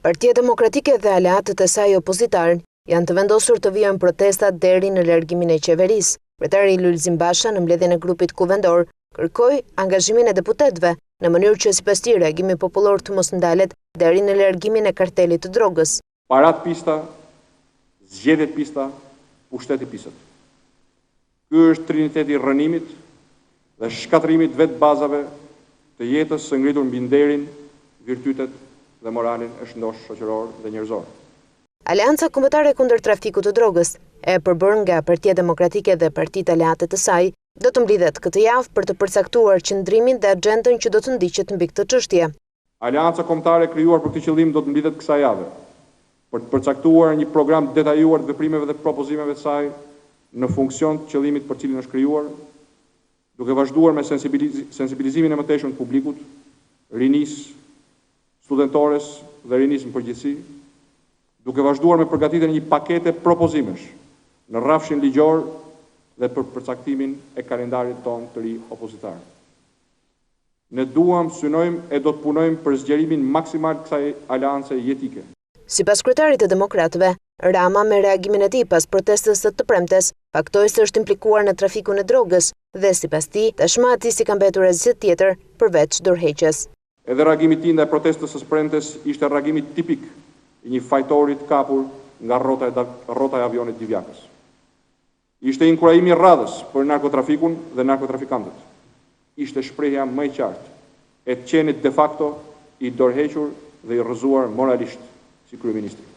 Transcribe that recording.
Partia Demokratike dhe aleatët e saj opozitar janë të vendosur të vijojnë protestat deri në largimin e qeverisë. Kryetari Lulzim Basha në mbledhjen e grupit kuvendor kërkoi angazhimin e deputetëve në mënyrë që sipas tij reagimi popullor të mos ndalet deri në largimin e kartelit të drogës. Parat pista, zgjedhjet pista, pushteti pisët. Ky është triniteti i rrënimit dhe shkatërimit vetë bazave të jetës së ngritur mbi nderin, virtytet dhe moralin e shëndosh shoqëror dhe njerëzor. Aleanca Kombëtare kundër trafikut të drogës, e përbërë nga Partia Demokratike dhe partitë aleate të saj, do të mblidhet këtë javë për të përcaktuar qëndrimin dhe agjendën që do të ndiqet mbi këtë çështje. Aleanca Kombëtare krijuar për këtë qëllim do të mblidhet kësaj jave, për të përcaktuar një program detajuar të veprimeve dhe propozimeve të saj në funksion të qëllimit për cilin është krijuar, duke vazhduar me sensibilizimin e mëtejshëm të publikut, rinisë, studentores dhe rinisë në përgjithësi, duke vazhduar me përgatitjen e një pakete propozimesh në rrafshin ligjor dhe për përcaktimin e kalendarit ton të ri opozitar. Ne duam, synojmë e do të punojmë për zgjerimin maksimal të kësaj aleance jetike. Sipas kryetarit të Demokratëve, Rama me reagimin e tij pas protestës së të premtes, faktoi se është implikuar në trafikun e drogës dhe sipas tij, tashmë atij si ka mbetur asgjë tjetër përveç dorëheqjes. Edhe reagimi i tij ndaj protestës së premtes ishte reagimi tipik i një fajtori të kapur nga rrota e avionit Divjakës. Ishte inkurajimi i radhës për narkotrafikun dhe narkotrafikantët. Ishte shprehja më e qartë e të qenit de facto i dorëhequr dhe i rrëzuar moralisht si kryeministri.